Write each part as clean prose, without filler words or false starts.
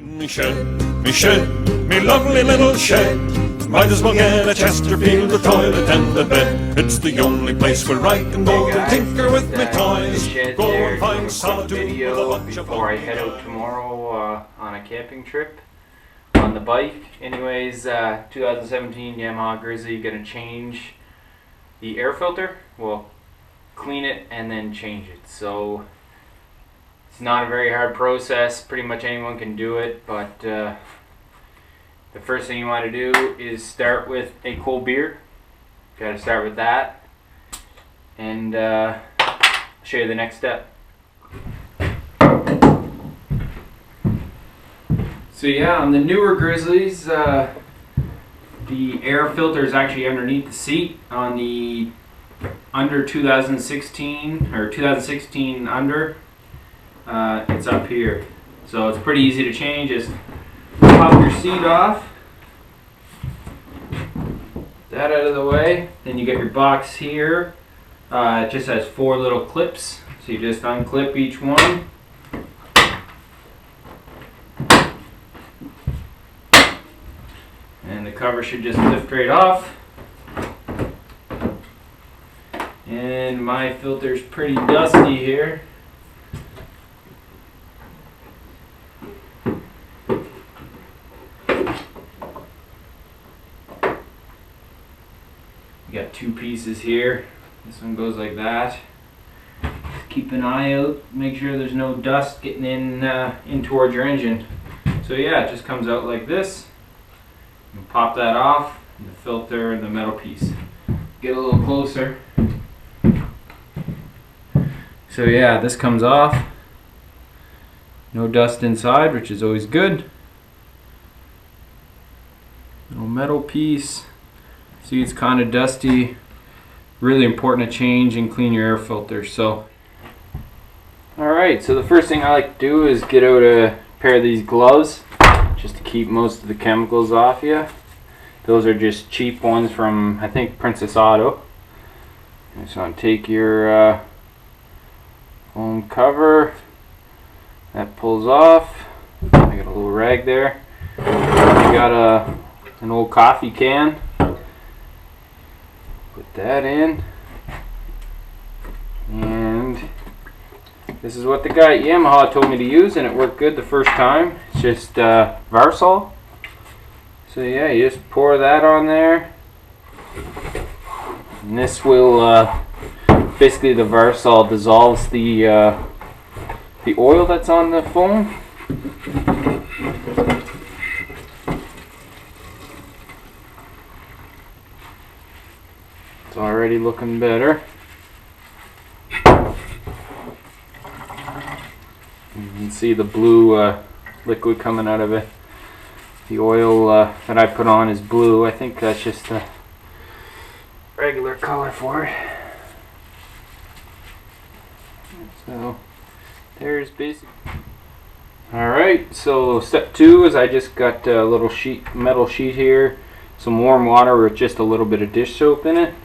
Me shed, me lovely little shed. Might as well get a Chesterfield, a toilet and a bed. It's the only place where I can go and tinker with my toys. Go and find solitude with a bunch of before I head out tomorrow on a camping trip on the bike. Anyways, 2017 Yamaha Grizzly, gonna change the air filter. Well, clean it and then change it. So it's not a very hard process. Pretty much anyone can do it, but the first thing you want to do is start with a cold beer. Got to start with that, and show you the next step. So yeah, on the newer Grizzlies, the air filter is actually underneath the seat. On the under 2016 or 2016 under, it's up here. So it's pretty easy to change. Just pop your seat off, that out of the way. Then you get your box here. It just has 4 little clips, so you just unclip each one. And the cover should just lift right off. And my filter's pretty dusty here. You got 2 pieces here. This one goes like that. Just keep an eye out. Make sure there's no dust getting in towards your engine. So yeah, it just comes out like this. You pop that off, and the filter and the metal piece. Get a little closer. So yeah, this comes off. No dust inside, which is always good. Little metal piece. See, it's kind of dusty. Really important to change and clean your air filter. So, alright, so the first thing I like to do is get out a pair of these gloves just to keep most of the chemicals off you. Those are just cheap ones from, I think, Princess Auto. You just want to take your foam cover. That pulls off. I got a little rag there. I got an old coffee can. Put that in, and this is what the guy at Yamaha told me to use, and it worked good the first time. It's just Varsol. So yeah, you just pour that on there, and this will basically, the Varsol dissolves the oil that's on the foam. It's already looking better. You can see the blue liquid coming out of it. The oil that I put on is blue. I think that's just the regular color for it. So there's basic. Alright, so step 2 is I just got a little metal sheet here, some warm water with just a little bit of dish soap in it.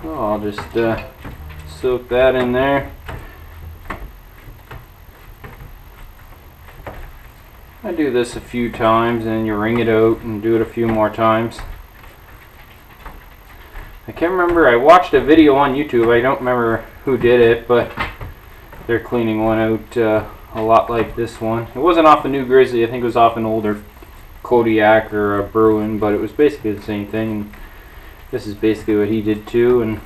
So I'll just soak that in there. I do this a few times, and then you wring it out and do it a few more times. I can't remember, I watched a video on YouTube, I don't remember who did it, but they're cleaning one out a lot like this one. It wasn't off a new Grizzly, I think it was off an older Kodiak or a Bruin, but it was basically the same thing. This is basically what he did too, and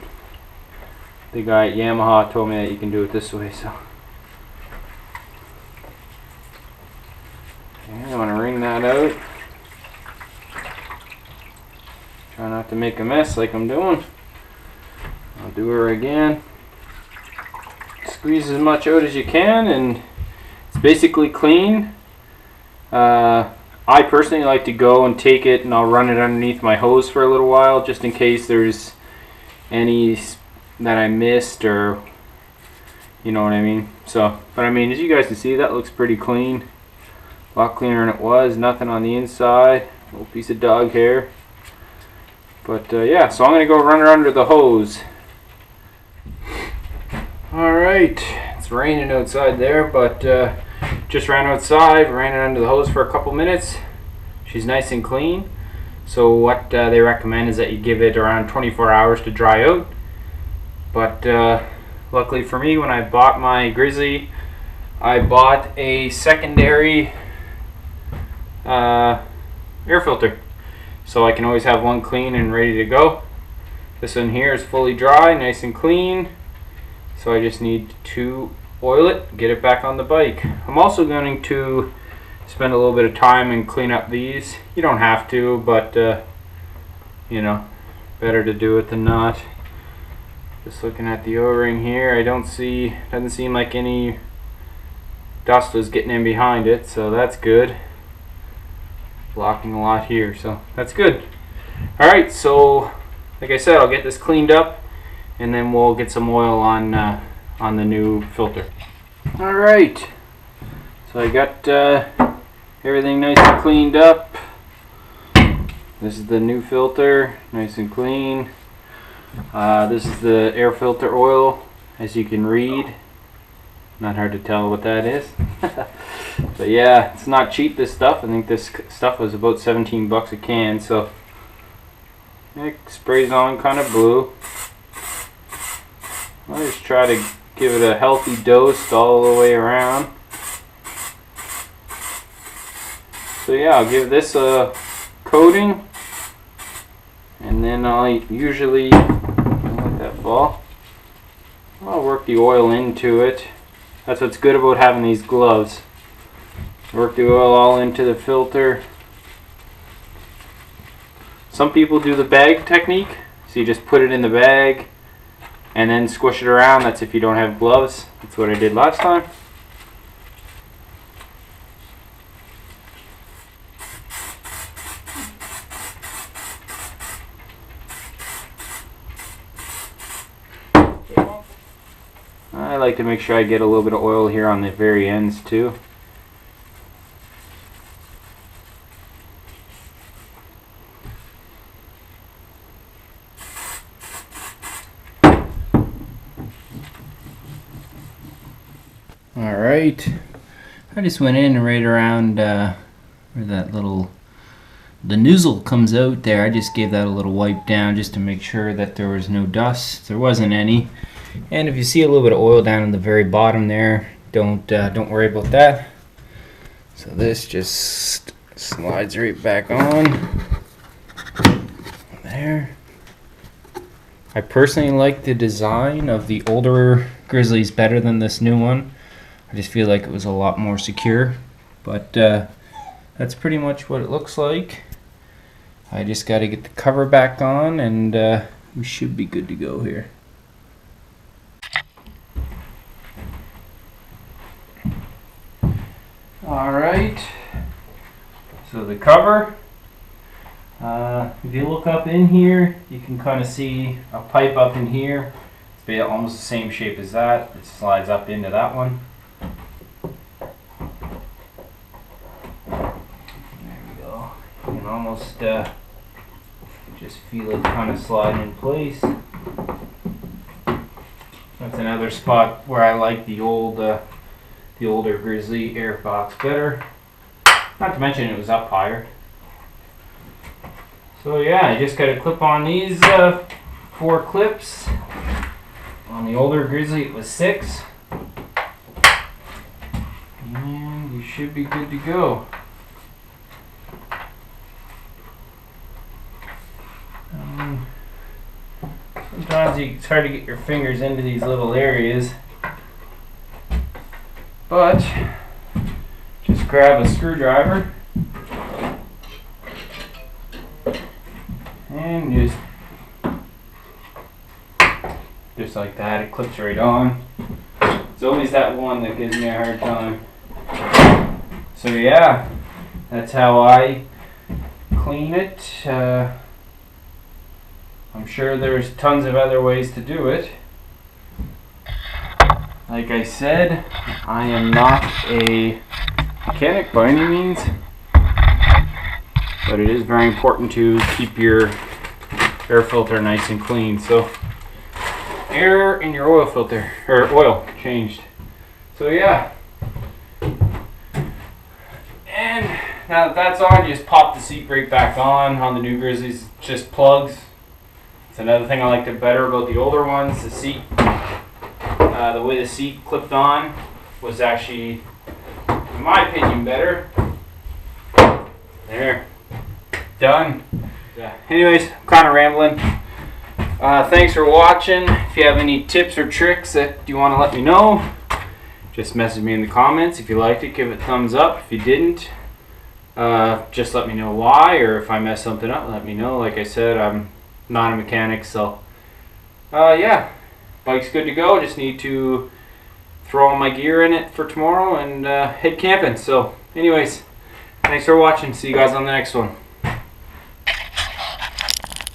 the guy at Yamaha told me that you can do it this way. So okay, I want to wring that out. Try not to make a mess like I'm doing. I'll do her again. Squeeze as much out as you can, and it's basically clean. I personally like to go and take it and I'll run it underneath my hose for a little while, just in case there's any that I missed, or you know what I mean. So, but I mean, as you guys can see, that looks pretty clean. A lot cleaner than it was. Nothing on the inside. A little piece of dog hair. But yeah, so I'm going to go run it under the hose. Alright, it's raining outside there, but just ran outside, ran it under the hose for a couple minutes. She's nice and clean. So what they recommend is that you give it around 24 hours to dry out. But luckily for me, when I bought my Grizzly, I bought a secondary air filter. So I can always have one clean and ready to go. This one here is fully dry, nice and clean. So I just need to oil it, get it back on the bike. I'm also going to spend a little bit of time and clean up these. You don't have to, but you know, better to do it than not. Just looking at the O-ring here, doesn't seem like any dust was getting in behind it, so that's good. Blocking a lot here, so that's good. Alright, so like I said, I'll get this cleaned up and then we'll get some oil on the new filter. Alright, so I got everything nice and cleaned up. This is the new filter, nice and clean. This is the air filter oil, as you can read. Not hard to tell what that is. But yeah, it's not cheap, this stuff. I think this stuff was about 17 bucks a can, so it sprays on kind of blue. I'll just try to give it a healthy dose all the way around. So yeah, I'll give this a coating, and then I'll usually, don't let that fall, I'll work the oil into it. That's what's good about having these gloves. Work the oil all into the filter. Some people do the bag technique, so you just put it in the bag and then squish it around. That's if you don't have gloves. That's what I did last time. I like to make sure I get a little bit of oil here on the very ends too. Alright, I just went in right around where that the nozzle comes out there. I just gave that a little wipe down just to make sure that there was no dust. There wasn't any. And if you see a little bit of oil down in the very bottom there, don't worry about that. So this just slides right back on there. I personally like the design of the older Grizzlies better than this new one. I just feel like it was a lot more secure, but that's pretty much what it looks like. I just got to get the cover back on and we should be good to go here. Alright, so the cover, if you look up in here, you can kind of see a pipe up in here. It's almost the same shape as that. It slides up into that one. There we go. You can almost just feel it kind of slide in place. That's another spot where I like the older Grizzly air box better. Not to mention it was up higher. So yeah, you just got to clip on these 4 clips. On the older Grizzly it was 6. And you should be good to go. Sometimes it's hard to get your fingers into these little areas. But just grab a screwdriver and just like that, it clips right on. It's always that one that gives me a hard time. So yeah, that's how I clean it. I'm sure there's tons of other ways to do it. Like I said, I am not a mechanic by any means, but it is very important to keep your air filter nice and clean. So air in your oil filter, or oil changed. So yeah, now that that's on, you just pop the seat brake back on the new Grizzlies. It's just plugs. It's another thing I liked better about the older ones. The seat, the way the seat clipped on was actually, in my opinion, better. There, done. Yeah. Anyways, I'm kind of rambling. Thanks for watching. If you have any tips or tricks that you want to let me know, just message me in the comments. If you liked it, give it a thumbs up. If you didn't, just let me know why, or if I messed something up, let me know. Like I said, I'm not a mechanic, so yeah, bike's good to go. Just need to throw all my gear in it for tomorrow and head camping. So anyways, thanks for watching. See you guys on the next one.